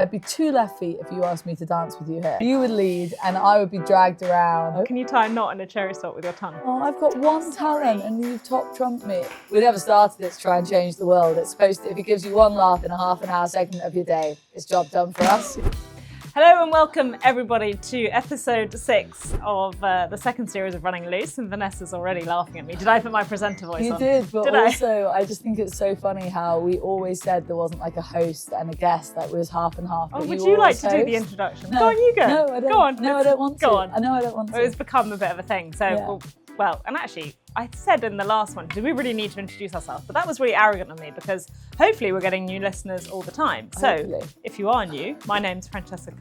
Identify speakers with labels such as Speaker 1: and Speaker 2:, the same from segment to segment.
Speaker 1: There'd be 2 left feet if you asked me to dance with you here. You would lead and I would be dragged around.
Speaker 2: Can you tie a knot in a cherry stop with your tongue?
Speaker 1: Oh, I've got one talent and you've top trumped me. We never started it to try and change the world. It's supposed to, if it gives you one laugh in a half an hour segment of your day, it's job done for us.
Speaker 2: Hello and welcome everybody to episode 6 of the second series of Running Loose, and Vanessa's already laughing at me. Did I put my presenter voice on?
Speaker 1: You did, but also I just think it's so funny how we always said there wasn't like a host and a guest, that was half and half.
Speaker 2: Oh, would you like to do the introduction?
Speaker 1: No.
Speaker 2: Go on, you go.
Speaker 1: No, I don't.
Speaker 2: Go on.
Speaker 1: No, I don't want to.
Speaker 2: Go on.
Speaker 1: I know I don't want to.
Speaker 2: It's become a bit of a thing, so
Speaker 1: Yeah.
Speaker 2: well, and actually, I said in the last one, do we really need to introduce ourselves? But that was really arrogant of me because hopefully we're getting new listeners all the time. So
Speaker 1: Hopefully.
Speaker 2: if you are new, my name's Francesca.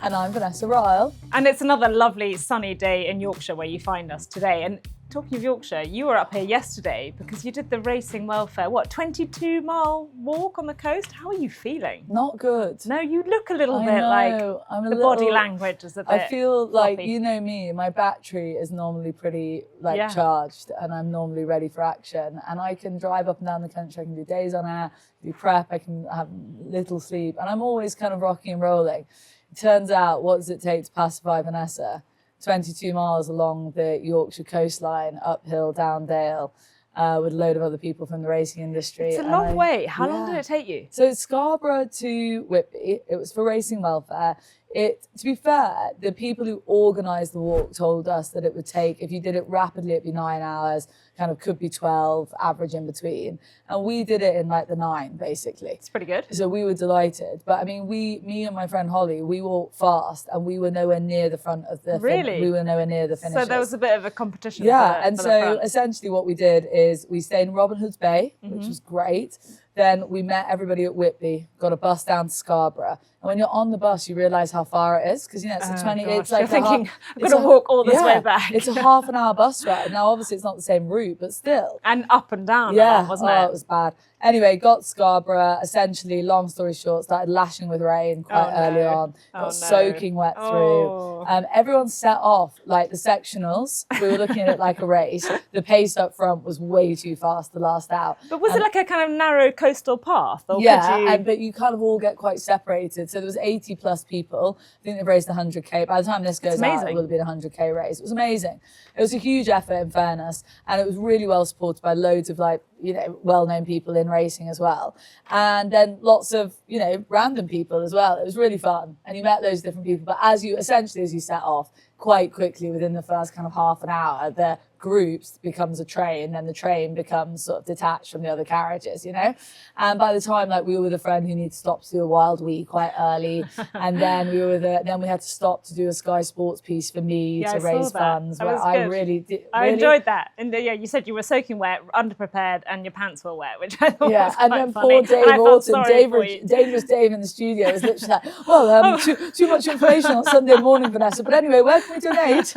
Speaker 1: And I'm Vanessa Ryle.
Speaker 2: And it's another lovely sunny day in Yorkshire where you find us today. And talking of Yorkshire, you were up here yesterday because you did the racing welfare, 22-mile walk on the coast? How are you feeling?
Speaker 1: Not good.
Speaker 2: No, you look a little
Speaker 1: I
Speaker 2: bit
Speaker 1: know,
Speaker 2: like
Speaker 1: I'm a
Speaker 2: the
Speaker 1: little,
Speaker 2: body language is a bit
Speaker 1: I feel like,
Speaker 2: floppy.
Speaker 1: you know me, my battery is normally pretty
Speaker 2: Yeah.
Speaker 1: charged and I'm normally ready for action. And I can drive up and down the country, I can do days on air, do prep, I can have little sleep. And I'm always kind of rocking and rolling. It turns out, what does it take to pacify Vanessa? 22 miles along the Yorkshire coastline, uphill, down dale, with a load of other people from the racing industry.
Speaker 2: It's a long way. How long did it take you?
Speaker 1: So it's Scarborough to Whitby. It was for racing welfare. To be fair, the people who organised the walk told us that it would take, if you did it rapidly, it'd be 9 hours, kind of could be 12, average in between. And we did it in like the 9, basically.
Speaker 2: It's pretty good.
Speaker 1: So we were delighted. But I mean, me and my friend Holly, we walked fast and we were nowhere near the front of the
Speaker 2: Really?
Speaker 1: We were nowhere near the finish.
Speaker 2: So there was a bit of a competition.
Speaker 1: Yeah, and
Speaker 2: for
Speaker 1: so
Speaker 2: the front.
Speaker 1: essentially what we did is we stayed in Robin Hood's Bay, which was great. Then we met everybody at Whitby, got a bus down to Scarborough. And when you're on the bus, you realise how far it is because, you know, it's a 20, it's like
Speaker 2: you're thinking, I've got
Speaker 1: it's
Speaker 2: to walk all this way back.
Speaker 1: It's a half an hour bus ride. Now, obviously, it's not the same route, but still.
Speaker 2: And up and down,
Speaker 1: Yeah,
Speaker 2: wasn't it?
Speaker 1: it was bad. Anyway, got Scarborough, essentially, long story short, started lashing with rain quite early on, got soaking wet through. Everyone set off, like the sectionals, we were looking at it like a race. The pace up front was way too fast the last out.
Speaker 2: But was it like a kind of narrow coastal path? Or
Speaker 1: Yeah,
Speaker 2: could you...
Speaker 1: but you kind of all get quite separated. So there was 80 plus people. I think they've raised 100K. By the time this goes out, it will have been a 100K race. It was amazing. It was a huge effort, in fairness, and it was really well supported by loads of, like, you know, well-known people in racing as well. And then lots of, you know, random people as well. It was really fun. And you met loads of different people. But as you set off, quite quickly within the first kind of half an hour, the groups becomes a train, and the train becomes sort of detached from the other carriages, you know? And by the time, like, we were with a friend who needed to stop to do a wild wee quite early, and then we had to stop to do a Sky Sports piece for me to raise funds.
Speaker 2: That was
Speaker 1: I
Speaker 2: good.
Speaker 1: really did.
Speaker 2: I enjoyed that. And yeah, you said you were soaking wet, underprepared, and your pants were wet, which I thought was quite
Speaker 1: and then
Speaker 2: funny.
Speaker 1: poor Dave Orton, Dangerous Dave in the studio was literally like, well, too much information on Sunday morning, Vanessa. But anyway, where can we donate?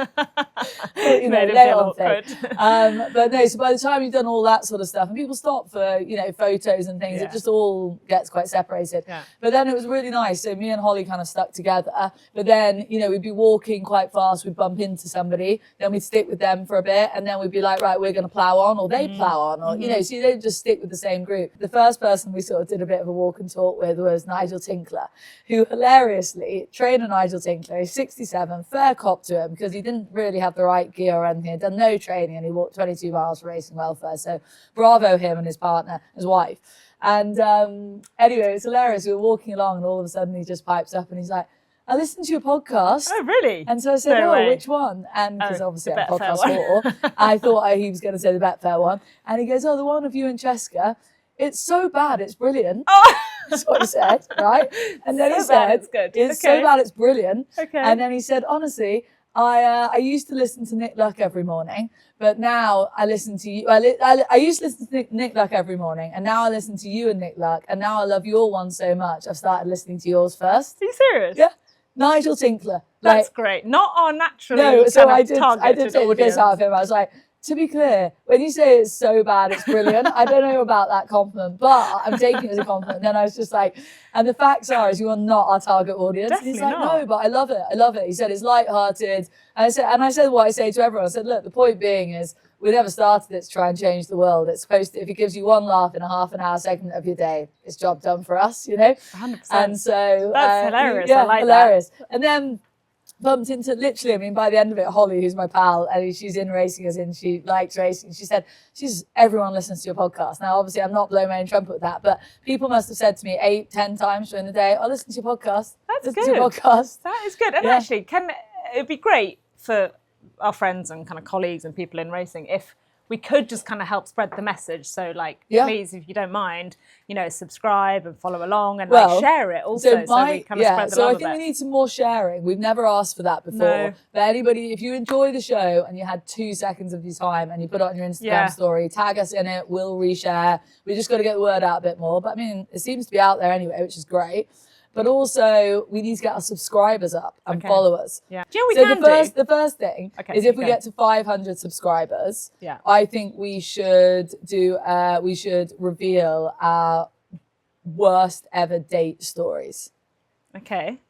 Speaker 1: You know, lay on thing. But no, so by the time you've done all that sort of stuff, and people stop for, you know, photos and things, it just all gets quite separated. Yeah. But then it was really nice. So me and Holly kind of stuck together. But then, you know, we'd be walking quite fast, we'd bump into somebody, then we'd stick with them for a bit, and then we'd be like, right, we're going to plough on, or they plough on, or, you know, so you don't just stick with the same group. The first person we sort of did a bit of a walk and talk with was Nigel Tinkler, who hilariously, trainer Nigel Tinkler, he's 67, fair cop to him, because he didn't really have the right gear or anything, he'd done no training, and he walked 22 miles for racing welfare. So bravo him and his partner, his wife. And anyway, it's hilarious. We were walking along and all of a sudden he just pipes up and he's like, I listened to your podcast.
Speaker 2: Oh, really?
Speaker 1: And so I said, which one? And because obviously I'm podcast 4, I thought he was going to say the Betfair one. And he goes, the one of you and Francesca. It's so bad, it's brilliant. Oh. That's what he said, right? And then he said,
Speaker 2: it's good.
Speaker 1: It's so bad, it's brilliant.
Speaker 2: Okay.
Speaker 1: And then he said, honestly, I used to listen to Nick Luck every morning, but now I listen to you. I used to listen to Nick Luck every morning, and now I listen to you and Nick Luck, and now I love your one so much, I've started listening to yours first.
Speaker 2: Are you serious?
Speaker 1: Yeah. Nigel Tinkler.
Speaker 2: That's great. Not our naturally
Speaker 1: I did
Speaker 2: targeted
Speaker 1: take the piss out of him. I was like, to be clear, when you say it's so bad, it's brilliant, I don't know about that compliment, but I'm taking it as a compliment. And then I was just like, and the facts are, is you are not our target audience.
Speaker 2: Definitely
Speaker 1: and he's like,
Speaker 2: not.
Speaker 1: no, but I love it. I love it. He said it's lighthearted. And I said what I say to everyone. I said, look, the point being is, we never started it to try and change the world. It's supposed to, if it gives you one laugh in a half an hour segment of your day, it's job done for us, you know?
Speaker 2: 100%.
Speaker 1: And so
Speaker 2: that's hilarious.
Speaker 1: Yeah,
Speaker 2: I like
Speaker 1: hilarious.
Speaker 2: that.
Speaker 1: And then bumped into, literally, I mean, by the end of it, Holly, who's my pal, and she's in racing, as in she likes racing. She said, everyone listens to your podcast. Now, obviously, I'm not blowing my own trumpet with that, but people must have said to me 8, 10 times during the day, oh, listen to your podcast.
Speaker 2: That's
Speaker 1: listen
Speaker 2: good.
Speaker 1: To your podcast.
Speaker 2: That is good. And actually, it'd be great for our friends and kind of colleagues and people in racing if we could just kind of help spread the message. So please, if you don't mind, subscribe and follow along and share it also. So we kind of spread the love
Speaker 1: I think we need some more sharing. We've never asked for that before.
Speaker 2: No.
Speaker 1: But anybody, if you enjoy the show and you had 2 seconds of your time and you put it on your Instagram story, tag us in it, we'll reshare. We just got to get the word out a bit more. But I mean, it seems to be out there anyway, which is great. But also, we need to get our subscriebers up and followers.
Speaker 2: Yeah. Do you know what we can do?
Speaker 1: The first thing is if we get to 500 subscribers, I think we should reveal our worst ever date stories.
Speaker 2: Okay.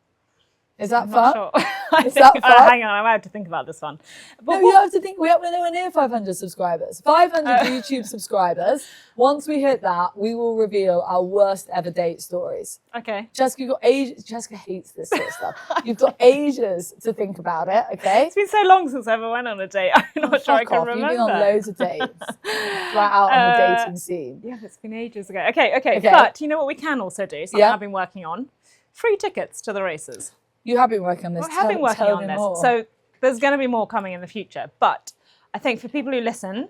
Speaker 1: Is that fun?
Speaker 2: Sure. Hang on, I have to think about this one.
Speaker 1: But you have to think, we're nowhere near 500 subscribers. 500 YouTube subscribers. Once we hit that, we will reveal our worst ever date stories.
Speaker 2: Okay.
Speaker 1: Jessica, you've got ages. Jessica hates this sort of stuff. You've got ages to think about it, okay?
Speaker 2: It's been so long since I ever went on a date. I'm not sure I can remember.
Speaker 1: You've been on loads of dates. Flat out on the dating scene.
Speaker 2: Yeah, it's been ages ago. Okay. But you know what we can also do? Something I've been working on. Free tickets to the races.
Speaker 1: You have been working on this.
Speaker 2: I have been working on this.
Speaker 1: More.
Speaker 2: So there's going to be more coming in the future. But I think for people who listen,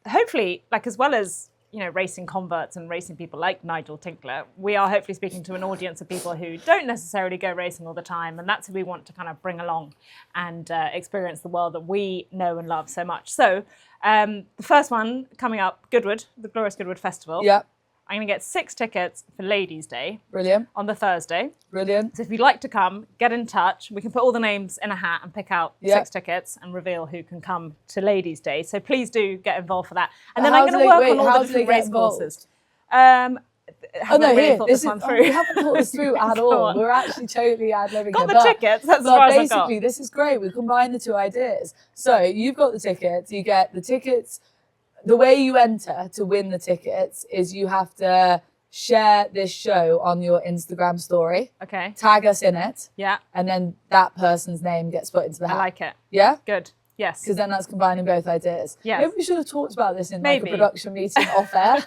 Speaker 2: hopefully, as well as racing converts and racing people like Nigel Tinkler, we are hopefully speaking to an audience of people who don't necessarily go racing all the time, and that's who we want to kind of bring along and experience the world that we know and love so much. So the first one coming up, Goodwood, the Glorious Goodwood Festival.
Speaker 1: Yeah.
Speaker 2: I'm going to get 6 tickets for Ladies' Day.
Speaker 1: Brilliant.
Speaker 2: On the Thursday.
Speaker 1: Brilliant.
Speaker 2: So if you'd like to come, get in touch. We can put all the names in a hat and pick out 6 tickets and reveal who can come to Ladies' Day. So please do get involved for that. And then I'm going to work on all the different race courses. We haven't thought this through
Speaker 1: at all. We're actually totally ad-libbing.
Speaker 2: Got the tickets, that's as far as I got.
Speaker 1: Basically, this is great. We combine the 2 ideas. So you've got the tickets, you get the tickets. The way you enter to win the tickets is you have to share this show on your Instagram story.
Speaker 2: Okay.
Speaker 1: Tag us in it.
Speaker 2: Yeah.
Speaker 1: And then that person's name gets put into the hat.
Speaker 2: I like it.
Speaker 1: Yeah?
Speaker 2: Good. Yes.
Speaker 1: Because then that's combining both ideas.
Speaker 2: Yes.
Speaker 1: Maybe we should have talked about this in a production meeting off air.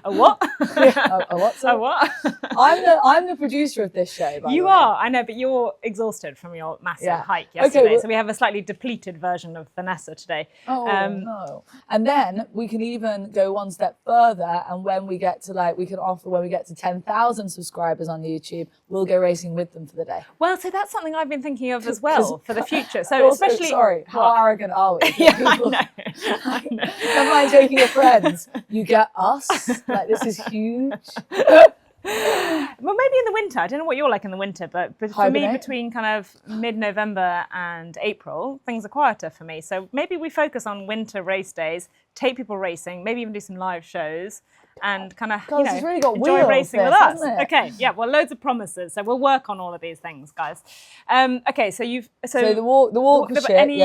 Speaker 2: A what?
Speaker 1: A what?
Speaker 2: A what?
Speaker 1: I'm the producer of this show, by the way.
Speaker 2: You are, I know, but you're exhausted from your massive hike yesterday. So we have a slightly depleted version of Vanessa today.
Speaker 1: Oh, no. And then we can even go one step further, and when we get to when we get to 10,000 subscribers on YouTube, we'll go racing with them for the day.
Speaker 2: Well, so that's something I've been thinking of as well for the future. So also,
Speaker 1: especially... How arrogant are we?
Speaker 2: People, I know.
Speaker 1: Don't mind taking your friends. You get us. This is huge.
Speaker 2: Well, maybe in the winter. I don't know what you're like in the winter, but for me, between kind of mid-November and April, things are quieter for me. So maybe we focus on winter race days, take people racing, maybe even do some live shows, and kind of
Speaker 1: really got
Speaker 2: enjoy racing with us.
Speaker 1: It?
Speaker 2: Okay, yeah. Well, loads of promises. So we'll work on all of these things, guys. Okay, so
Speaker 1: the walk was shit.
Speaker 2: Any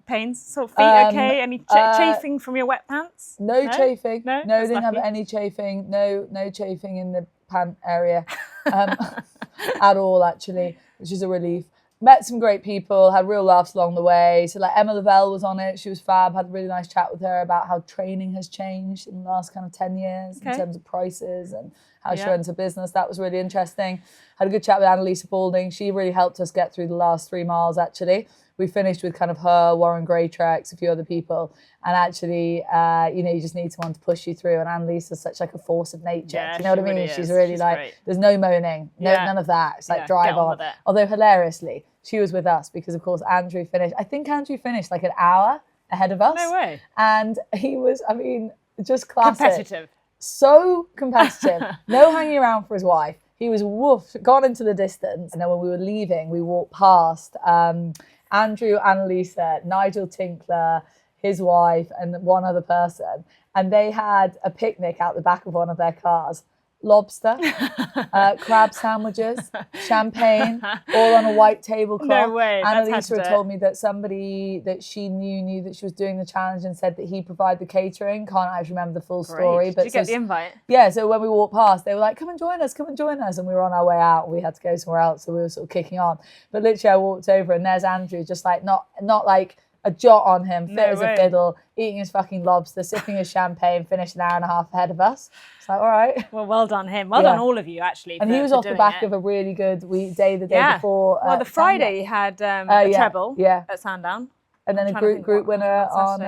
Speaker 2: pains, sort of feet okay? Any chafing from your wet pants?
Speaker 1: No chafing. No, didn't have
Speaker 2: lucky.
Speaker 1: any chafing. No chafing in the pant area at all, actually, which is a relief. Met some great people, had real laughs along the way. So Emma Lavelle was on it. She was fab. Had a really nice chat with her about how training has changed in the last kind of 10 years in terms of prices and how she runs her business. That was really interesting. Had a good chat with Annalisa Balding. She really helped us get through the last 3 miles, actually. We finished with kind of her, Warren Greytrex, a few other people. And actually, you just need someone to push you through. And Annalisa's such a force of nature.
Speaker 2: Yeah,
Speaker 1: do you know what I mean?
Speaker 2: Really
Speaker 1: She's really
Speaker 2: great.
Speaker 1: There's no moaning, none of that. It's drive on. Although hilariously, she was with us because, of course, Andrew finished like an hour ahead of us.
Speaker 2: No way.
Speaker 1: And he was, just classic.
Speaker 2: Competitive.
Speaker 1: So competitive. No hanging around for his wife. He was gone into the distance. And then when we were leaving, we walked past Andrew, Annalisa, Nigel Tinkler, his wife, and one other person. And they had a picnic out the back of one of their cars. lobster, crab sandwiches, champagne, all on a white tablecloth.
Speaker 2: No way.
Speaker 1: Annalisa had told me that somebody that she knew that she was doing the challenge and said that he provided the catering. Can't actually remember the full story.
Speaker 2: But did you get the invite?
Speaker 1: Yeah, so when we walked past, they were like, come and join us. And we were on our way out. We had to go somewhere else, so we were sort of kicking on. But literally I walked over and there's Andrew, just like not like a jot on him, fit as a fiddle, eating his fucking lobster, sipping his champagne, finished an hour and a half ahead of us. It's like, all right.
Speaker 2: Well done him. Well done all of you, actually.
Speaker 1: And he was off the back of a really good day before.
Speaker 2: Well, the Friday had a treble at Sandown.
Speaker 1: And then a group winner on,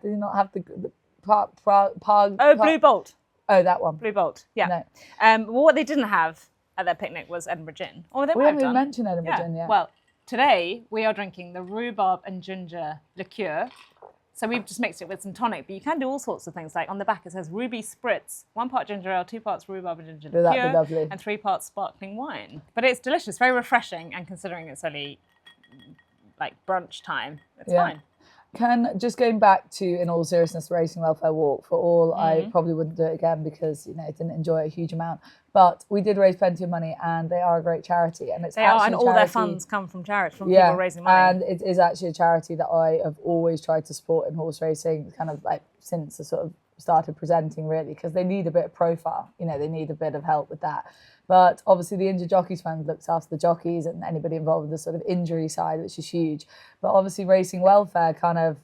Speaker 1: did he not have the Park?
Speaker 2: Blue Bolt.
Speaker 1: Oh, that one.
Speaker 2: Blue Bolt, yeah.
Speaker 1: No.
Speaker 2: Well, what they didn't have at their picnic was Edinburgh Gin. Or they
Speaker 1: we haven't even mentioned Edinburgh Gin yet.
Speaker 2: Well, today we are drinking the rhubarb and ginger liqueur. So we've just mixed it with some tonic, but you can do all sorts of things. Like on the back it says Ruby Spritz, 1 part ginger ale, 2 parts rhubarb and ginger liqueur, and 3 parts sparkling wine. But it's delicious, very refreshing, and considering it's only like brunch time, it's fine.
Speaker 1: Just going back to, in all seriousness, the Racing Welfare Walk, for all, I probably wouldn't do it again because, I didn't enjoy it a huge amount. But we did raise plenty of money and they are a great charity. And it's
Speaker 2: and all their funds come from charity, from people raising money.
Speaker 1: And it is actually a charity that I have always tried to support in horse racing, kind of like since I sort of started presenting, really, because they need a bit of profile. They need a bit of help with that. But obviously the Injured Jockeys Fund looks after the jockeys and anybody involved with the sort of injury side, which is huge. But obviously Racing Welfare kind of,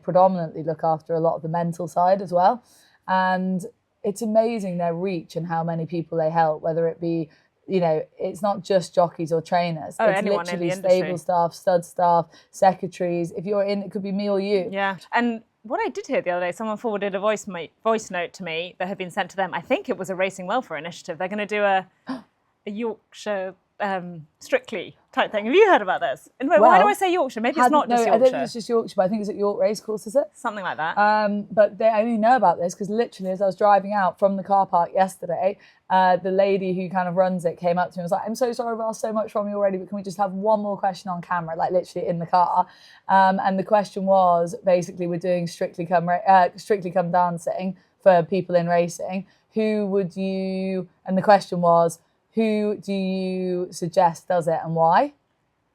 Speaker 1: predominantly look after a lot of the mental side as well. And it's amazing their reach and how many people they help, whether it be, it's not just jockeys or trainers. It's literally stable staff, stud staff, secretaries. If you're in, it could be me or you.
Speaker 2: Yeah. And what I did hear the other day, someone forwarded a voice note to me that had been sent to them. I think it was a Racing Welfare initiative. They're going to do a Yorkshire Strictly type thing. Have you heard about this? Why do I say Yorkshire? Maybe it's not just Yorkshire.
Speaker 1: I don't think it's just Yorkshire, but I think it's at York Racecourse, is it?
Speaker 2: Something like that.
Speaker 1: But I only know about this because literally as I was driving out from the car park yesterday, the lady who kind of runs it came up to me and was like, I'm so sorry I've asked so much from you already, but can we just have one more question on camera, like literally in the car? And the question was, basically, we're doing Strictly Come Dancing for people in racing. And the question was, who do you suggest does it and why?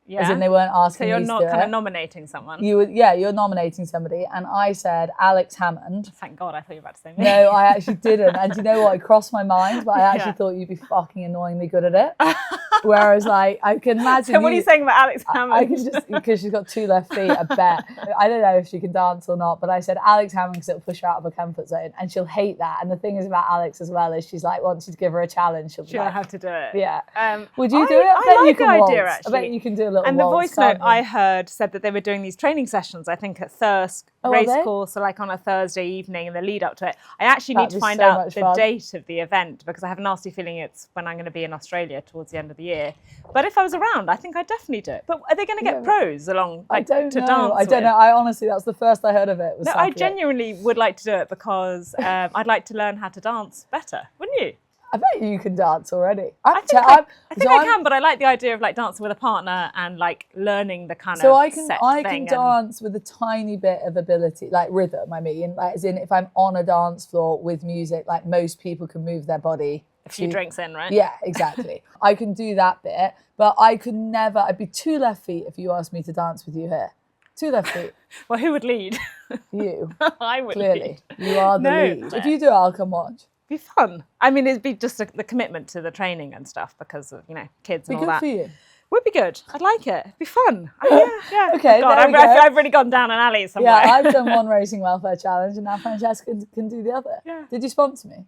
Speaker 2: Yeah.
Speaker 1: As in they weren't asking
Speaker 2: me to do it. So you're not kind of nominating someone?
Speaker 1: You're nominating somebody. And I said Alex Hammond.
Speaker 2: Thank God, I thought you were about to say me.
Speaker 1: No, I actually didn't. And do you know what? It crossed my mind, but I actually thought you'd be fucking annoyingly good at it. Whereas, I can imagine.
Speaker 2: So what are you saying about Alex Hammond?
Speaker 1: I can just, because she's got 2 left feet, I bet. I don't know if she can dance or not, but I said Alex Hammond because it'll push her out of her comfort zone, and she'll hate that. And the thing is about Alex as well is she's like, once you give her a challenge, she'll
Speaker 2: have to do it.
Speaker 1: Yeah. Would you do it?
Speaker 2: I like the idea, actually.
Speaker 1: I bet you can do a little.
Speaker 2: And the voice note I heard said that they were doing these training sessions, I think at Thirsk Racecourse, so like on a Thursday evening in the lead up to it. I actually need to find out the date of the event because I have a nasty feeling it's when I'm going to be in Australia towards the end of the year. But if I was around, I think I'd definitely do it. But are they going to get pros along to dance with?
Speaker 1: I don't know. I honestly, that's the first I heard of it.
Speaker 2: I genuinely would like to do it because I'd like to learn how to dance better, wouldn't you?
Speaker 1: I bet you can dance already.
Speaker 2: I think I can, but I like the idea of like dancing with a partner and like learning the kind of set
Speaker 1: I can dance with a tiny bit of ability, like rhythm. I mean, like, as in if I'm on a dance floor with music, like most people can move their body.
Speaker 2: A few drinks in, right?
Speaker 1: Yeah, exactly. I can do that bit, but I could never. I'd be 2 left feet if you asked me to dance with you here. 2 left feet.
Speaker 2: Well, who would lead?
Speaker 1: You.
Speaker 2: I would.
Speaker 1: Clearly, you are the lead. If you do it, I'll come watch.
Speaker 2: Be fun. I mean, it'd be just the commitment to the training and stuff because of kids and all that.
Speaker 1: Be good for you.
Speaker 2: Would be good. I'd like it. It'd be fun. Yeah.
Speaker 1: Okay.
Speaker 2: God, I've really gone down an alley somewhere.
Speaker 1: Yeah, I've done one Racing Welfare challenge, and now Francesca can do the other.
Speaker 2: Yeah.
Speaker 1: Did you sponsor me?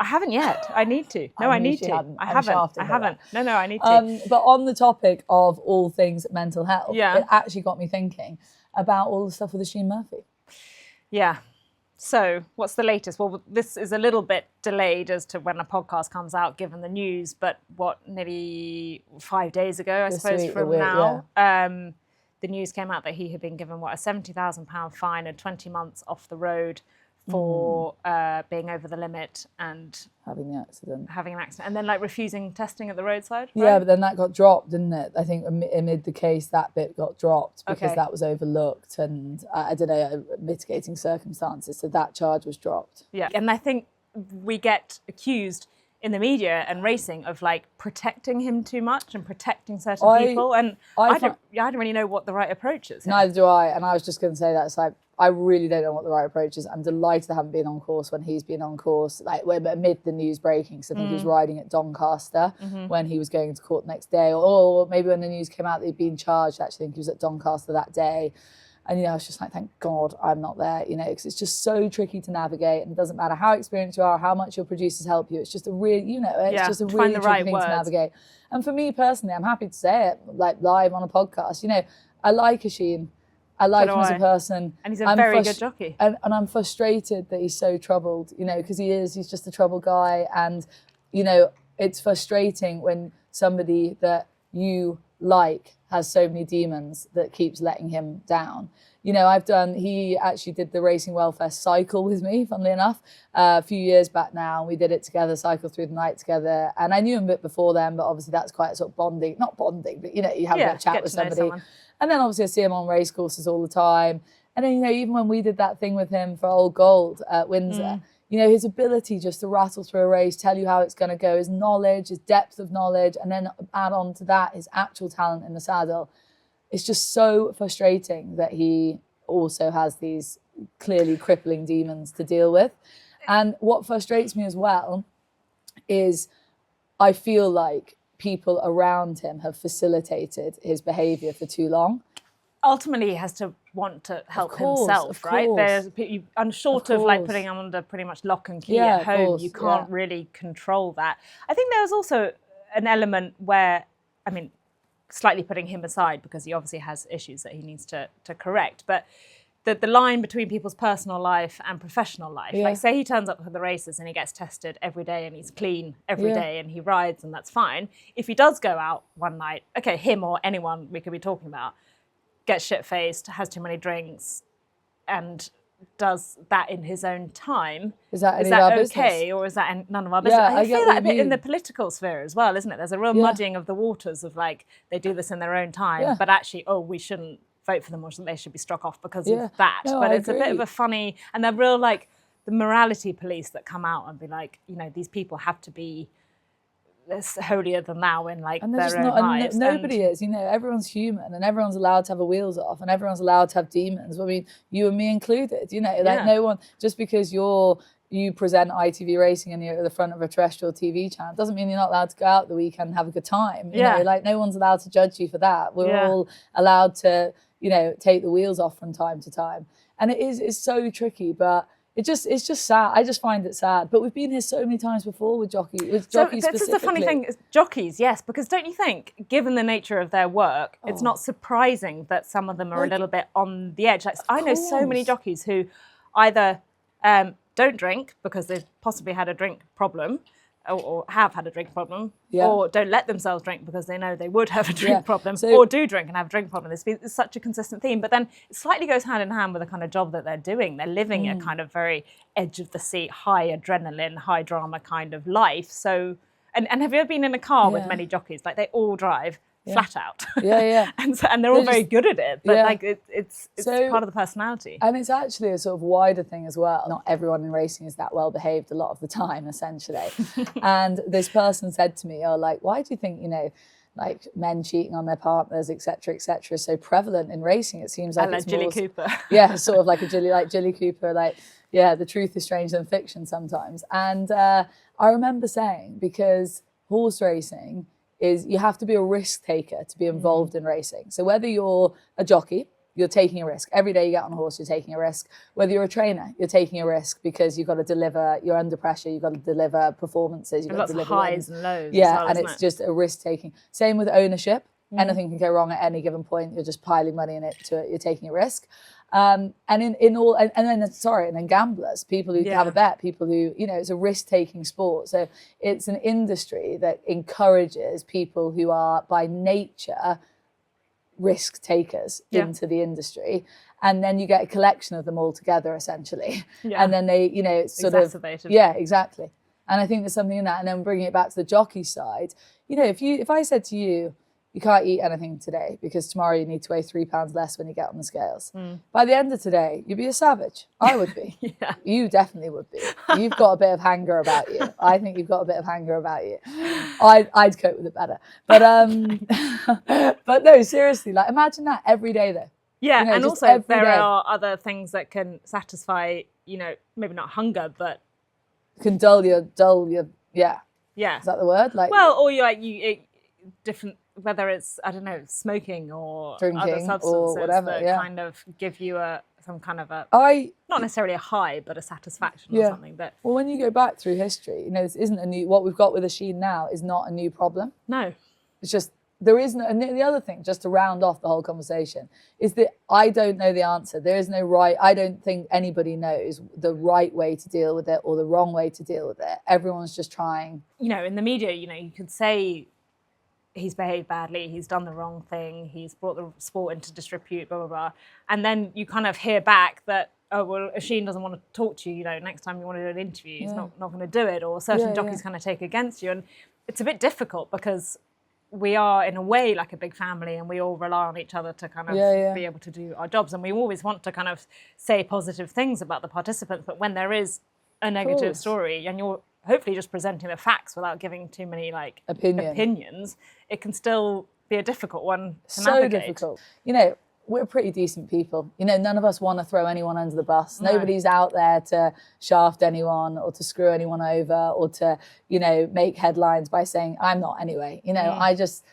Speaker 2: I haven't yet. I need to. No, I need to. I haven't. No, I need to.
Speaker 1: But on the topic of all things mental health,
Speaker 2: it
Speaker 1: actually got me thinking about all the stuff with Oisin Murphy.
Speaker 2: Yeah. So what's the latest? Well, this is a little bit delayed as to when a podcast comes out, given the news, but nearly 5 days ago, I suppose, from now, the news came out that he had been given, a £70,000 fine and 20 months off the road for being over the limit and
Speaker 1: having an accident,
Speaker 2: and then refusing testing at the roadside. Right?
Speaker 1: Yeah, but then that got dropped, didn't it? I think amid the case, that bit got dropped because that was overlooked, and I don't know, mitigating circumstances. So that charge was dropped.
Speaker 2: Yeah, and I think we get accused in the media and racing of like protecting him too much and protecting certain people, and I don't really know what the right approach is here.
Speaker 1: Neither do I, and I was just going to say that it's like I really don't know what the right approach is. I'm delighted I haven't been on course when he's been on course, like amid the news breaking, because I think he was riding at Doncaster when he was going into court the next day, or maybe when the news came out that he'd been charged. Actually, I think he was at Doncaster that day. And, you know, I was just like, thank God I'm not there, you know, because it's just so tricky to navigate, and it doesn't matter how experienced you are, how much your producers help you. It's just a really, you know, it's just a really tricky thing to navigate. And for me personally, I'm happy to say it, like live on a podcast, you know, I like Oisin. I like him as a person.
Speaker 2: And he's a very good jockey.
Speaker 1: And I'm frustrated that he's so troubled, you know, because he's just a troubled guy. And, you know, it's frustrating when somebody that you like has so many demons that keeps letting him down. You know, he actually did the Racing Welfare cycle with me, funnily enough, a few years back now. And we did it together, cycled through the night together. And I knew him a bit before then, but obviously that's quite sort of bonding, not bonding, but, you know, you have a chat with somebody. And then obviously I see him on race courses all the time. And then, you know, even when we did that thing with him for Old Gold at Windsor, you know, his ability just to rattle through a race, tell you how it's going to go, his knowledge, his depth of knowledge, and then add on to that his actual talent in the saddle. It's just so frustrating that he also has these clearly crippling demons to deal with. And what frustrates me as well is I feel like people around him have facilitated his behaviour for too long.
Speaker 2: Ultimately, he has to want to help himself, right? Short of like putting him under pretty much lock and key at home, you can't really control that. I think there was also an element where, I mean, slightly putting him aside because he obviously has issues that he needs to correct, but the line between people's personal life and professional life, like say he turns up for the races and he gets tested every day and he's clean every day and he rides and that's fine. If he does go out one night, okay, him or anyone we could be talking about, gets shit-faced, has too many drinks, and does that in his own time. Is that okay, business? Or is that none of our business? I feel that a bit in the political sphere as well, isn't it? There's a real muddying of the waters of like, they do this in their own time, but actually, we shouldn't vote for them or they should be struck off because of that. No, but it's a bit of a funny, and they're real like the morality police that come out and be like, you know, these people have to be less holier than thou in like and their own lives.
Speaker 1: Nobody is, you know, everyone's human and everyone's allowed to have a wheels off and everyone's allowed to have demons. I mean, you and me included, you know, like no one, just because you present ITV racing and you're at the front of a terrestrial TV channel doesn't mean you're not allowed to go out the weekend and have a good time. You know, like no one's allowed to judge you for that. We're all allowed to, you know, take the wheels off from time to time. And it's so tricky, but it's just sad. I just find it sad. But we've been here so many times before with jockeys specifically.
Speaker 2: This is the funny thing, jockeys, yes, because don't you think, given the nature of their work, it's not surprising that some of them are a little bit on the edge. Like, I know so many jockeys who either don't drink because they've possibly had a drink problem, or have had a drink problem, or don't let themselves drink because they know they would have a drink problem, or do drink and have a drink problem. It's such a consistent theme. But then it slightly goes hand in hand with the kind of job that they're doing. They're living a kind of very edge of the seat, high adrenaline, high drama kind of life. So, and have you ever been in a car with many jockeys? Like they all drive flat out. And they're all very good at it, but like it's part of the personality.
Speaker 1: And it's actually a sort of wider thing as well. Not everyone in racing is that well behaved a lot of the time, essentially. And this person said to me, like, why do you think, you know, like men cheating on their partners, etc., is so prevalent in racing? It seems like it's
Speaker 2: Jilly
Speaker 1: more,
Speaker 2: Cooper.
Speaker 1: Sort of like Jilly Cooper, like, the truth is stranger than fiction sometimes. And I remember saying, because horse racing is, you have to be a risk taker to be involved in racing. So whether you're a jockey, you're taking a risk. Every day you get on a horse, you're taking a risk. Whether you're a trainer, you're taking a risk because you've got to deliver, you're under pressure, you've got to deliver performances. You've got to deliver
Speaker 2: highs and lows.
Speaker 1: Yeah, and it's just a risk taking. Same with ownership. Anything can go wrong at any given point. You're just piling money in it you're taking a risk. And then gamblers, people who have a bet, people who, you know, it's a risk-taking sport. So it's an industry that encourages people who are by nature risk takers into the industry. And then you get a collection of them all together, essentially. And then they, you know, it's sort of, exactly. And I think there's something in that. And then bringing it back to the jockey side, you know, if I said to you, you can't eat anything today because tomorrow you need to weigh 3 pounds less when you get on the scales. By the end of today, you'd be a savage. I would be.
Speaker 2: Yeah.
Speaker 1: You definitely would be. You've got a bit of hanger about you. I think you've got a bit of hanger about you. I'd cope with it better. But but no, seriously, like imagine that every day though.
Speaker 2: Yeah,
Speaker 1: you know,
Speaker 2: and also there are other things that can satisfy, you know, maybe not hunger, but
Speaker 1: can dull your yeah.
Speaker 2: Yeah.
Speaker 1: Is that the word? Like,
Speaker 2: well, or you different, whether it's, I don't know, smoking or
Speaker 1: drinking
Speaker 2: other substances
Speaker 1: or whatever,
Speaker 2: that kind of give you some kind of not necessarily a high, but a satisfaction or something. But
Speaker 1: well, when you go back through history, you know, this isn't a new, what we've got with Oisin now is not a new problem.
Speaker 2: No.
Speaker 1: It's just, there is no, and the other thing, just to round off the whole conversation, is that I don't know the answer. There is no right, I don't think anybody knows the right way to deal with it or the wrong way to deal with it. Everyone's just trying.
Speaker 2: You know, in the media, you know, you could say he's behaved badly, he's done the wrong thing, he's brought the sport into disrepute, blah, blah, blah. And then you kind of hear back that, oh, well, Oisin doesn't want to talk to you, you know, next time you want to do an interview, he's not going to do it, or certain jockeys kind of take against you. And it's a bit difficult because we are in a way like a big family and we all rely on each other to kind of be able to do our jobs. And we always want to kind of say positive things about the participants, but when there is a negative story and you're hopefully just presenting the facts without giving too many like opinions, it can still be a difficult one to navigate.
Speaker 1: So difficult. You know, we're pretty decent people. You know, none of us want to throw anyone under the bus. No. Nobody's out there to shaft anyone or to screw anyone over or to, you know, make headlines by saying, I'm not anyway. You know, I just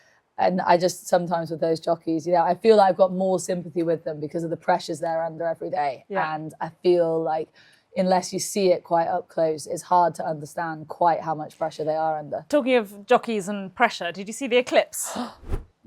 Speaker 1: sometimes with those jockeys, you know, I feel like I've got more sympathy with them because of the pressures they're under every day. Yeah. And I feel like unless you see it quite up close, it's hard to understand quite how much pressure they are under.
Speaker 2: Talking of jockeys and pressure, did you see the Eclipse?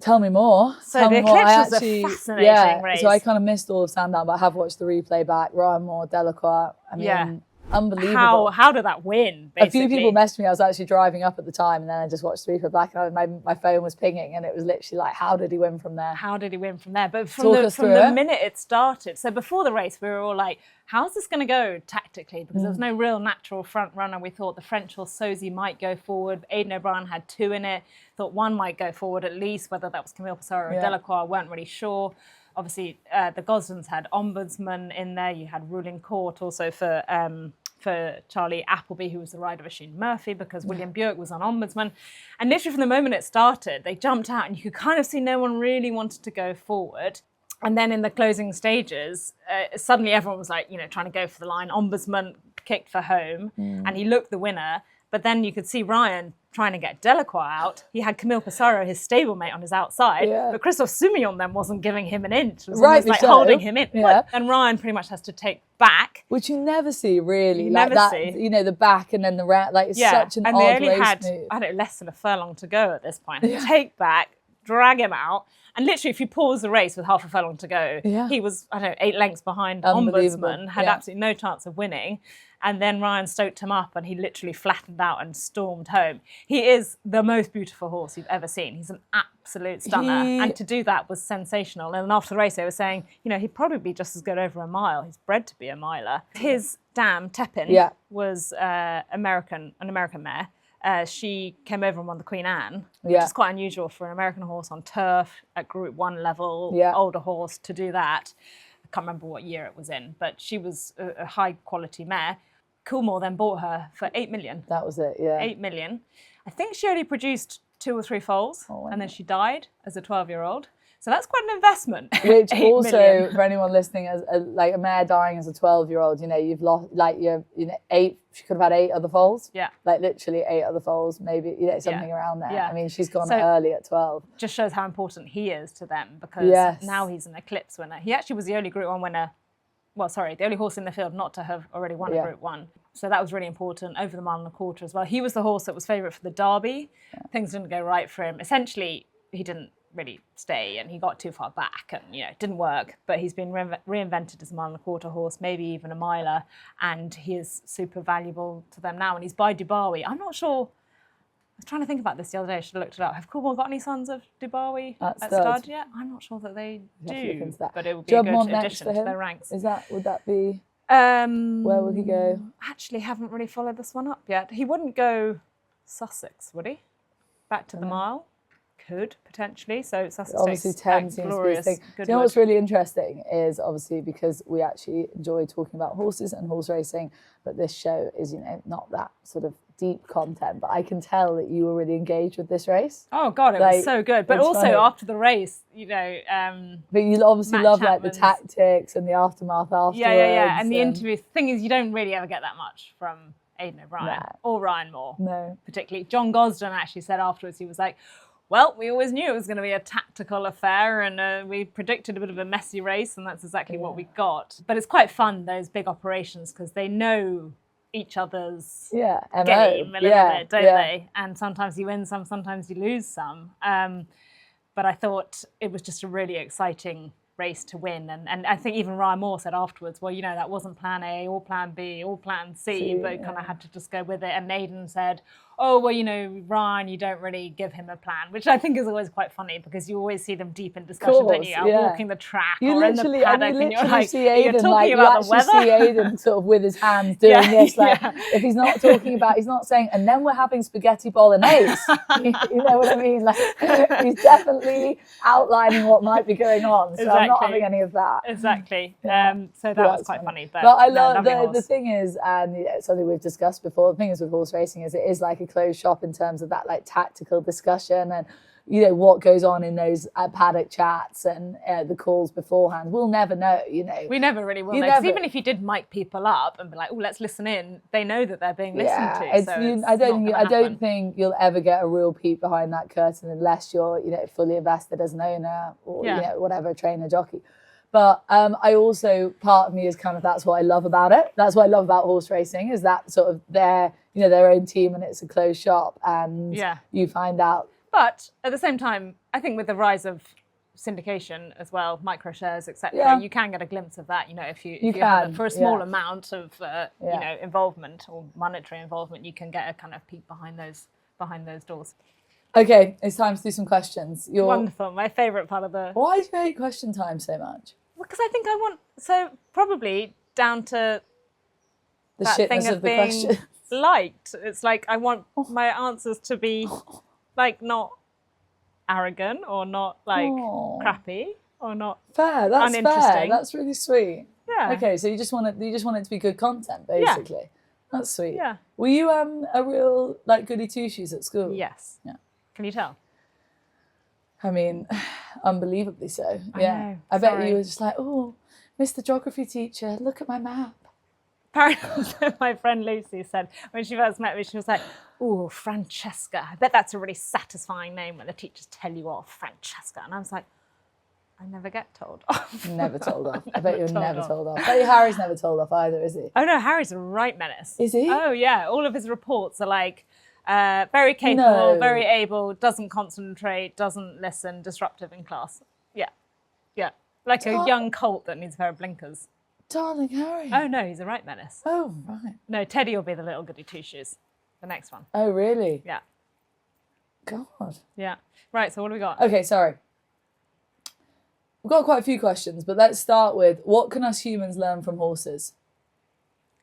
Speaker 1: Tell me more.
Speaker 2: So the Eclipse was a fascinating race.
Speaker 1: So I kind of missed all of Sandown, but I have watched the replay back. Ryan Moore, Delacroix. I mean, unbelievable.
Speaker 2: How did that win, basically?
Speaker 1: A few people messaged me. I was actually driving up at the time and then I just watched the replay back and my phone was pinging and it was literally like, how did he win from there?
Speaker 2: How did he win from there? But from the minute it started, so before the race, we were all like, how's this going to go tactically? Because there was no real natural front runner. We thought the French horse Sozy might go forward. Aidan O'Brien had 2 in it. Thought one might go forward at least, whether that was Camille Pissarro or Delacroix, weren't really sure. Obviously, the Gosdens had Ombudsman in there. You had Ruling Court also for Charlie Appleby, who was the rider of Oisin Murphy, because William Buick was on Ombudsman. And literally from the moment it started, they jumped out and you could kind of see no one really wanted to go forward. And then in the closing stages, suddenly everyone was like, you know, trying to go for the line. Ombudsman kicked for home and he looked the winner. But then you could see Ryan trying to get Delacroix out. He had Camille Pissarro, his stablemate, on his outside. Yeah. But Christophe Soumillon then wasn't giving him an inch. It was almost like holding him in. Yeah. And Ryan pretty much has to take back.
Speaker 1: Which you never see, really. Never see. You know, the back and then the round. Like, it's such an odd race move. And they only had, I don't know, less than a furlong to go at this point. Take back, drag him out. And literally, if you pause the race with half a furlong to go, he was, I don't know, 8 lengths behind Ombudsman, had absolutely no chance of winning. And then Ryan stoked him up and he literally flattened out and stormed home. He is the most beautiful horse you've ever seen. He's an absolute stunner. And to do that was sensational. And after the race, they were saying, you know, he'd probably be just as good over a mile. He's bred to be a miler. His dam, Tepin, was an American mare. She came over and won the Queen Anne, which is quite unusual for an American horse on turf at Group 1 level, older horse to do that. I can't remember what year it was in, but she was a high quality mare. Coolmore then bought her for 8 million. That was it, 8
Speaker 2: million. I think she only produced 2 or 3 foals and then she died as a 12-year-old. So that's quite an investment.
Speaker 1: Which also, for anyone listening, as like a mare dying as a 12-year-old, you know, you've lost, like, you know, 8, she could have had 8 other foals. Yeah. Like literally 8 other foals, maybe, you know, something around there. Yeah. I mean, she's gone early at 12.
Speaker 2: Just shows how important he is to them because now he's an Eclipse winner. He actually was the only Group 1 winner, well, sorry, the only horse in the field not to have already won a Group 1. So that was really important, over the 1.25 miles as well. He was the horse that was favourite for the Derby. Yeah. Things didn't go right for him. Essentially, he didn't really stay and he got too far back and, you know, it didn't work. But he's been reinvented as a 1.25 mile horse, maybe even a miler, and he is super valuable to them now. And he's by Dubawi. I'm not sure. I was trying to think about this the other day. I should have looked it up. Have Coolmore got any sons of Dubawi at stud yet? I'm not sure that they do, but it would be a good addition to their ranks.
Speaker 1: Would that be? Where would he go?
Speaker 2: Actually, haven't really followed this one up yet. He wouldn't go Sussex, would he? Back to the mile? could potentially. So Sussex
Speaker 1: obviously 10 seems to be the thing. Do you know what's really interesting is obviously because we actually enjoy talking about horses and horse racing, but this show is, you know, not that sort of deep content, but I can tell that you were really engaged with this race.
Speaker 2: Oh God, it was so good. But also funny. After the race, you know.
Speaker 1: But you obviously love like the tactics and the aftermath afterwards.
Speaker 2: Yeah. And the interview. The thing is, you don't really ever get that much from Aidan O'Brien or Ryan Moore.
Speaker 1: No.
Speaker 2: Particularly. John Gosden actually said afterwards, he was like, well, we always knew it was going to be a tactical affair, and we predicted a bit of a messy race, and that's exactly what we got. But it's quite fun, those big operations, because they know each other's game a little bit, don't they? And sometimes you win some, sometimes you lose some. But I thought it was just a really exciting race to win. And I think even Ryan Moore said afterwards, well, you know, that wasn't plan A or plan B or plan C, but kind of had to just go with it. And Aidan said, oh, well, you know, Ryan, you don't really give him a plan, which I think is always quite funny because you always see them deep in discussion, don't you? Walking the track or in the paddock, and you're like,
Speaker 1: see Aidan, you're talking about the weather. You see Aidan sort of with his hands doing this, like if he's not talking about, he's not saying, and then we're having spaghetti bolaise. You know what I mean? Like he's definitely outlining what might be going on. So I'm not having any of that.
Speaker 2: Exactly. So that was quite funny. But
Speaker 1: I love the thing is, and something we've discussed before. The thing is with horse racing is it is like a closed shop in terms of that like tactical discussion and you know what goes on in those paddock chats and the calls beforehand. We'll never know, you know.
Speaker 2: We never really will know. Because even if you did mic people up and be like, oh, let's listen in, they know that they're being listened to. I
Speaker 1: don't think you'll ever get a real peek behind that curtain unless you're, you know, fully invested as an owner or you know, whatever, trainer, jockey. But I also, part of me is kind of, that's what I love about it. That's what I love about horse racing is that sort of their own team and it's a closed shop and you find out.
Speaker 2: But at the same time, I think with the rise of syndication as well, micro shares, etc., you can get a glimpse of that. You know, if you have it for a small amount of you know, involvement or monetary involvement, you can get a kind of peek behind those doors.
Speaker 1: Okay, it's time to do some questions.
Speaker 2: Wonderful, my favourite part of the.
Speaker 1: Why do you hate question time so much?
Speaker 2: Because I think probably down to
Speaker 1: the
Speaker 2: that
Speaker 1: shitness
Speaker 2: thing of
Speaker 1: the
Speaker 2: being
Speaker 1: question.
Speaker 2: Liked. It's like I want my answers to be like not arrogant or not like crappy or not
Speaker 1: fair. That's
Speaker 2: uninteresting.
Speaker 1: Fair. That's really sweet.
Speaker 2: Yeah.
Speaker 1: Okay, so you just want it to be good content, basically. Yeah. That's sweet.
Speaker 2: Yeah.
Speaker 1: Were you a real like goody two shoes at school?
Speaker 2: Yes.
Speaker 1: Yeah.
Speaker 2: Can you tell?
Speaker 1: I mean, unbelievably so.
Speaker 2: I
Speaker 1: bet you were just like, oh, Mr. Geography teacher, look at my map.
Speaker 2: Apparently, my friend Lucy said when she first met me, she was like, oh, Francesca. I bet that's a really satisfying name when the teachers tell you off, Francesca. And I was like, I never get told off.
Speaker 1: Never told off. I bet you're never told off. I bet Harry's never told off either, is he?
Speaker 2: Oh no, Harry's a right menace.
Speaker 1: Is he?
Speaker 2: Oh yeah, all of his reports are like, very capable, very able, doesn't concentrate, doesn't listen, disruptive in class. Yeah. Like a young colt that needs a pair of blinkers.
Speaker 1: Darling Harry.
Speaker 2: Oh no, he's a right menace.
Speaker 1: Oh, right.
Speaker 2: No, Teddy will be the little goody two-shoes. The next one.
Speaker 1: Oh, really?
Speaker 2: Yeah.
Speaker 1: God.
Speaker 2: Yeah. Right, so what do we got?
Speaker 1: Okay, sorry. We've got quite a few questions, but let's start with, what can us humans learn from horses?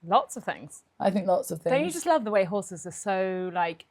Speaker 2: Lots of things.
Speaker 1: I think lots of things.
Speaker 2: Don't you just love the way horses are so, like,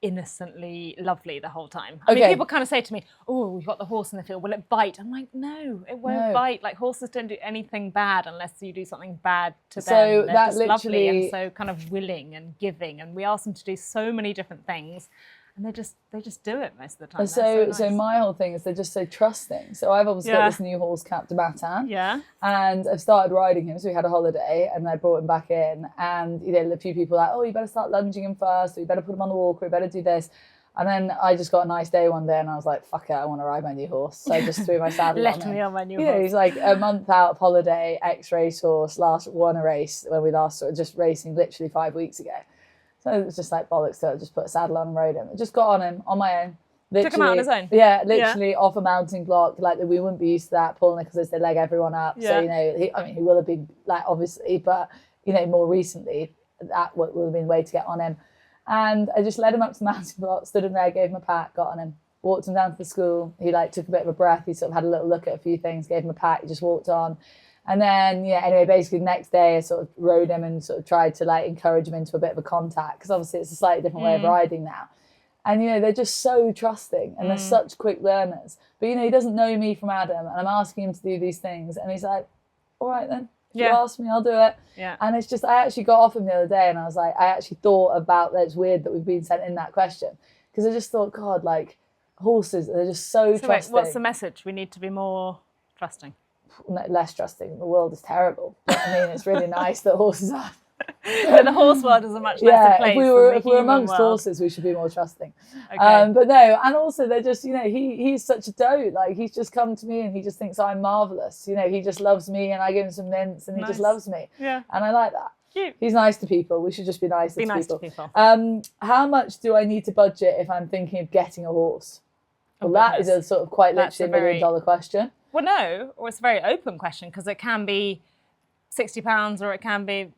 Speaker 2: innocently lovely the whole time? I mean, people kind of say to me, oh, we've got the horse in the field, will it bite? I'm like, no, it won't bite. Like, horses don't do anything bad unless you do something bad to them.
Speaker 1: So
Speaker 2: they're just lovely and so kind of willing and giving. And we ask them to do so many different things. And they just do it most of the time.
Speaker 1: So my whole thing is they're just so trusting. So I've obviously got this new horse, Captain Matan.
Speaker 2: Yeah.
Speaker 1: And I've started riding him. So we had a holiday and I brought him back in. And you know, a few people were like, oh, you better start lunging him first, or you better put him on the walker, you better do this. And then I just got a nice day one day and I was like, fuck it, I want to ride my new horse. So I just threw my saddle on him.
Speaker 2: Me on my new horse.
Speaker 1: Yeah, he's like a month out of holiday, ex-race horse, won a race when we last started just racing literally 5 weeks ago. So it was just like bollocks to just put a saddle on and rode him. I just got on him on my own.
Speaker 2: Took him out on his own?
Speaker 1: Yeah, literally off a mounting block. Like we wouldn't be used to that. Paul Nicholas, they leg everyone up. Yeah. So, you know, he will have been like obviously, but, you know, more recently, that would have been a way to get on him. And I just led him up to the mounting block, stood him there, gave him a pat, got on him, walked him down to the school. He like took a bit of a breath. He sort of had a little look at a few things, gave him a pat, he just walked on. And then, anyway, basically the next day I sort of rode him and sort of tried to like encourage him into a bit of a contact because obviously it's a slightly different way of riding now. And, you know, they're just so trusting and they're such quick learners. But, you know, he doesn't know me from Adam, and I'm asking him to do these things. And he's like, all right then, if you ask me, I'll do it.
Speaker 2: Yeah.
Speaker 1: And it's just, I actually got off him the other day and I was like, I actually thought about that. It's weird that we've been sent in that question. Because I just thought, God, like, horses, they're just so trusting.
Speaker 2: Wait, what's the message? We need to be more trusting.
Speaker 1: Less trusting. The world is terrible. But I mean, it's really nice that horses are.
Speaker 2: But the horse world is a much nicer place.
Speaker 1: If we were amongst horses, we should be more trusting.
Speaker 2: Okay.
Speaker 1: But no, and also they're just, you know, he's such a dote. Like, he's just come to me and he just thinks I'm marvellous. You know, he just loves me and I give him some mints and he just loves me.
Speaker 2: Yeah.
Speaker 1: And I like that.
Speaker 2: Cute.
Speaker 1: He's nice to people. We should just be nicer to people. How much do I need to budget if I'm thinking of getting a horse? Well, that is a sort of quite literally $1 million question.
Speaker 2: Well, no, or it's a very open question because it can be £60 or it can be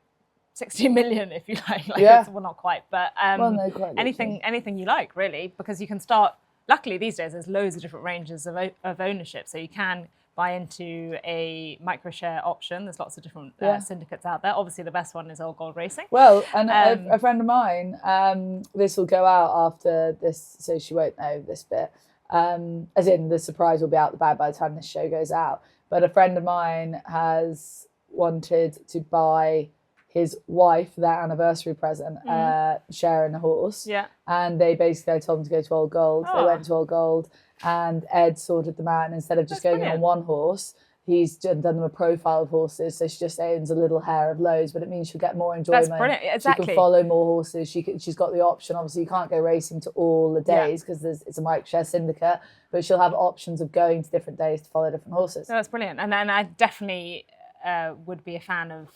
Speaker 2: 60 million if you like. Well, not quite, but
Speaker 1: no, quite
Speaker 2: anything you like, really, because you can start. Luckily, these days there's loads of different ranges of ownership, so you can buy into a micro-share option. There's lots of different syndicates out there. Obviously, the best one is Old Gold Racing.
Speaker 1: Well, and a friend of mine, this will go out after this, so she won't know this bit. As in, the surprise will be out the bag by the time this show goes out. But a friend of mine has wanted to buy his wife their anniversary present, sharing a horse. Yeah. And they basically told him to go to Old Gold. They went to Old Gold and Ed sorted them out. And instead of just going on one horse, he's done them a profile of horses. So she just owns a little hair of loads, but it means she'll get more enjoyment.
Speaker 2: That's brilliant, exactly.
Speaker 1: She can follow more horses. She's got the option. Obviously, you can't go racing to all the days because it's a micro-share syndicate, but she'll have options of going to different days to follow different horses.
Speaker 2: No, that's brilliant. And then I definitely would be a fan of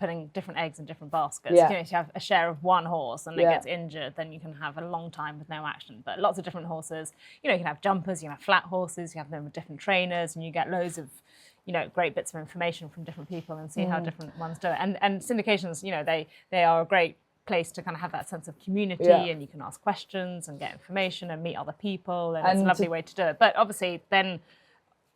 Speaker 2: putting different eggs in different baskets. You know, if you have a share of one horse and it gets injured, then you can have a long time with no action. But lots of different horses, you know, you can have jumpers, you can have flat horses, you have them with different trainers, and you get loads of, you know, great bits of information from different people and see how different ones do it. And syndications, you know, they are a great place to kind of have that sense of community, and you can ask questions and get information and meet other people, and it's a lovely way to do it. But obviously then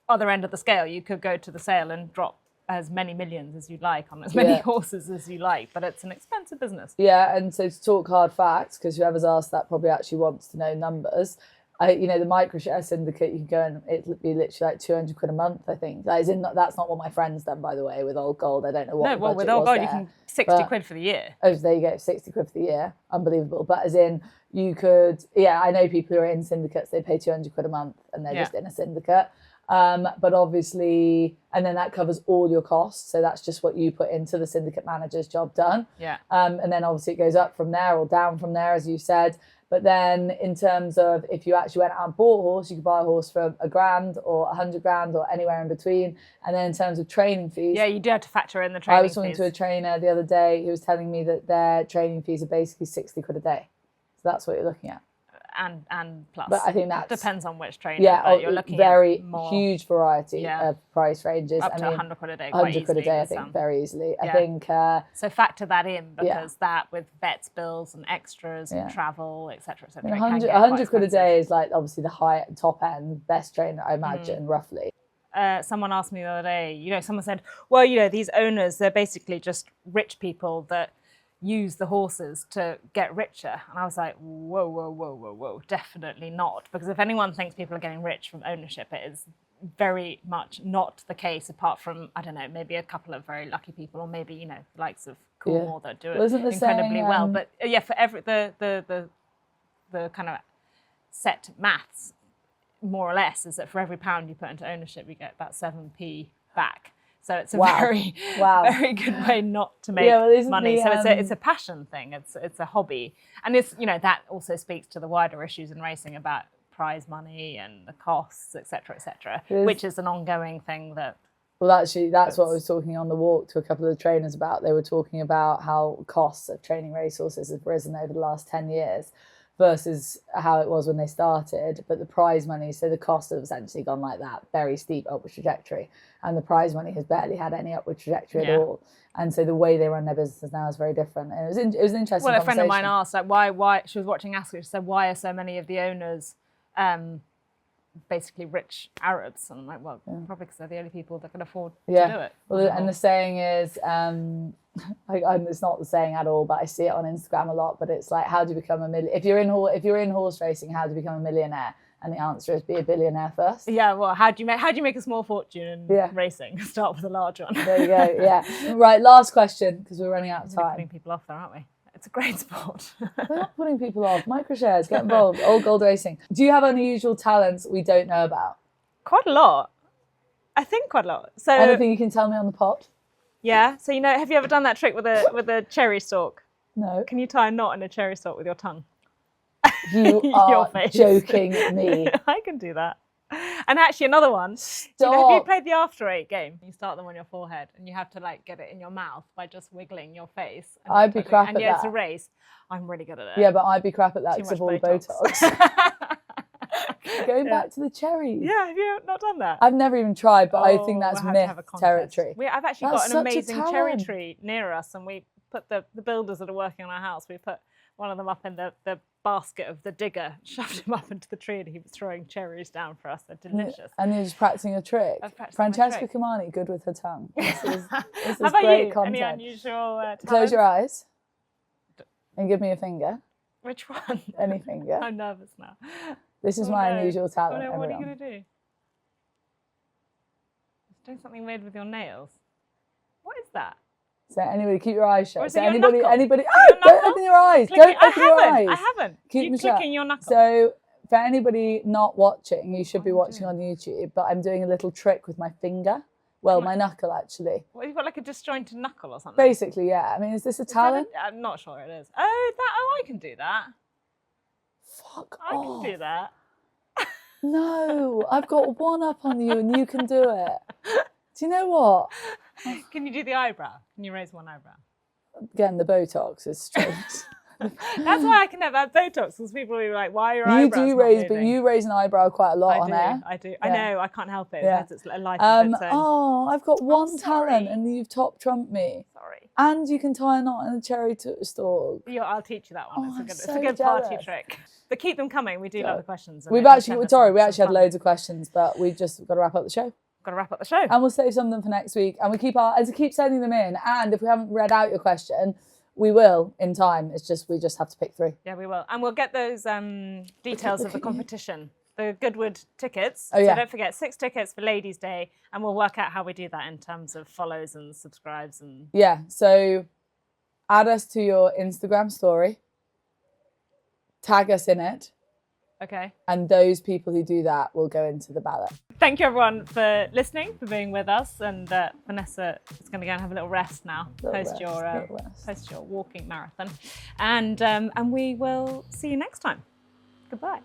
Speaker 2: other end of the scale, you could go to the sale and drop as many millions as you'd like on as many horses as you like, but it's an expensive business.
Speaker 1: Yeah, and so to talk hard facts, because whoever's asked that probably actually wants to know numbers. You know, the micro-share syndicate, you can go and it'd be literally like 200 quid a month, I think. That's not what my friend's done, by the way, with Old Gold. I don't know what the budget
Speaker 2: with Old Gold,
Speaker 1: there,
Speaker 2: you can 60 quid for the year.
Speaker 1: Oh, there you go, 60 quid for the year. Unbelievable. But as in, you could, I know people who are in syndicates, they pay 200 quid a month and they're just in a syndicate. But obviously, and then that covers all your costs. So that's just what you put into the syndicate manager's job done. Yeah. And then obviously it goes up from there or down from there, as you said. But then in terms of if you actually went out and bought a horse, you could buy a horse for $1,000 or 100 grand or anywhere in between. And then in terms of training fees.
Speaker 2: Yeah, you do have to factor in the training fees.
Speaker 1: I was talking to a trainer the other day who was telling me that their training fees are basically 60 quid a day. So that's what you're looking at.
Speaker 2: And plus,
Speaker 1: but I think that
Speaker 2: depends on which trainer. You're looking
Speaker 1: very
Speaker 2: at more,
Speaker 1: huge variety of price ranges.
Speaker 2: Up to 100 quid a day.
Speaker 1: 100 quid a day, I think, very easily. I think.
Speaker 2: So factor that in because that with vets bills and extras and travel, etc., etc.
Speaker 1: 100 quid a day is like obviously the top end best trainer, I imagine, roughly.
Speaker 2: Someone asked me the other day. You know, someone said, "Well, you know, these owners, they're basically just rich people that use the horses to get richer." And I was like, whoa, definitely not. Because if anyone thinks people are getting rich from ownership, it is very much not the case, apart from, I don't know, maybe a couple of very lucky people, or maybe, you know, the likes of Coolmore that do it incredibly well. But for every the kind of set maths, more or less, is that for every £1 you put into ownership, you get about 7p back. So it's a very good way not to make money. So it's a passion thing. It's a hobby, and it's, you know, that also speaks to the wider issues in racing about prize money and the costs, etc., which is an ongoing thing that.
Speaker 1: Well, actually, that's what I was talking on the walk to a couple of the trainers about. They were talking about how costs of training racehorses have risen over the last 10 years. Versus how it was when they started, but the prize money, so the costs have essentially gone like that, very steep upward trajectory, and the prize money has barely had any upward trajectory at all. And so the way they run their businesses now is very different. And it was an interesting.
Speaker 2: Well, a friend of mine asked, like, why she was watching Ask, she said, why are so many of the owners basically rich Arabs. And I'm like, well, probably because they're the only people that can afford to do it.
Speaker 1: Well, and the saying is, it's not the saying at all, but I see it on Instagram a lot. But it's like, how do you become a million? If you're in horse racing, how do you become a millionaire? And the answer is be a billionaire first.
Speaker 2: Yeah, well, how do you make a small fortune in racing? Start with a large one.
Speaker 1: There you go. Yeah. Right. Last question, because we're running out of time.
Speaker 2: We're putting people off there, aren't we? It's a great sport.
Speaker 1: We're not putting people off. Microshares, get involved. Old Gold Racing. Do you have unusual talents we don't know about?
Speaker 2: Quite a lot. I think quite a lot. So
Speaker 1: anything you can tell me on the pot?
Speaker 2: Yeah. So have you ever done that trick with a cherry stalk?
Speaker 1: No.
Speaker 2: Can you tie a knot in a cherry stalk with your tongue?
Speaker 1: You are joking me.
Speaker 2: I can do that. And actually another one.
Speaker 1: Stop.
Speaker 2: Have you played the After 8 game? You start them on your forehead and you have to like get it in your mouth by just wiggling your face.
Speaker 1: I'd be crap at that.
Speaker 2: And it's a race. I'm really good at it.
Speaker 1: Yeah, but I'd be crap at that because of all the Botox. Going back to the cherries.
Speaker 2: Yeah, have you not done that?
Speaker 1: I've never even tried, but I think that's myth territory.
Speaker 2: I've actually got an amazing cherry tree near us, and we put the builders that are working on our house, we put one of them up in the basket of the digger, shoved him up into the tree, and he was throwing cherries down for us. They're delicious.
Speaker 1: And you're just practicing a trick. Francesca Kamani, good with her tongue. This is
Speaker 2: How about
Speaker 1: great
Speaker 2: you?
Speaker 1: content.
Speaker 2: Any unusual talents?
Speaker 1: Close your eyes and give me a finger.
Speaker 2: Which one?
Speaker 1: Any finger.
Speaker 2: I'm nervous now.
Speaker 1: This is my unusual talent.
Speaker 2: What are you going to do? Doing something weird with your nails. What is that?
Speaker 1: So anybody, keep your eyes shut.
Speaker 2: Or is
Speaker 1: so
Speaker 2: it your
Speaker 1: anybody,
Speaker 2: knuckle?
Speaker 1: don't open your eyes. Don't open your eyes.
Speaker 2: I haven't.
Speaker 1: Keep them
Speaker 2: clicking
Speaker 1: shut.
Speaker 2: Your knuckle.
Speaker 1: So for anybody not watching, you should be watching on YouTube, but I'm doing a little trick with my finger. Well, my knuckle actually.
Speaker 2: Well, you've got like a disjointed knuckle or something.
Speaker 1: Basically, yeah. I mean, is this a talent?
Speaker 2: I'm not sure it is. Oh, I can do that.
Speaker 1: Fuck
Speaker 2: I
Speaker 1: off.
Speaker 2: can do that.
Speaker 1: No, I've got one up on you and you can do it. Do you know what?
Speaker 2: Can you do the eyebrow? Can you raise one eyebrow?
Speaker 1: Again, the Botox is strange.
Speaker 2: That's why I can never have Botox, because people will be like, why are your eyebrows
Speaker 1: You do raise, but you raise an eyebrow quite a lot on air.
Speaker 2: I do.
Speaker 1: Yeah.
Speaker 2: I know, I can't help it. It's a life of its own.
Speaker 1: Oh, I've got one talent and you've top trumped me.
Speaker 2: Sorry.
Speaker 1: And you can tie a knot in a cherry stalk.
Speaker 2: I'll teach you that one.
Speaker 1: Oh,
Speaker 2: it's a good party trick. But keep them coming. We do love the questions.
Speaker 1: We actually had loads of questions, but we just got to wrap up the show.
Speaker 2: Got to wrap up the show.
Speaker 1: And we'll save some of them for next week. And we keep sending them in. And if we haven't read out your question, we will in time. It's just we just have to pick 3.
Speaker 2: Yeah, we will. And we'll get those details of the competition. The Goodwood tickets.
Speaker 1: Oh, yeah.
Speaker 2: So don't forget, 6 tickets for Ladies' Day. And we'll work out how we do that in terms of follows and subscribes. And
Speaker 1: yeah, so add us to your Instagram story. Tag us in it.
Speaker 2: Okay.
Speaker 1: And those people who do that will go into the ballot.
Speaker 2: Thank you, everyone, for listening, for being with us. And Vanessa is going to go and have a little rest now, post your walking marathon. And we will see you next time. Goodbye.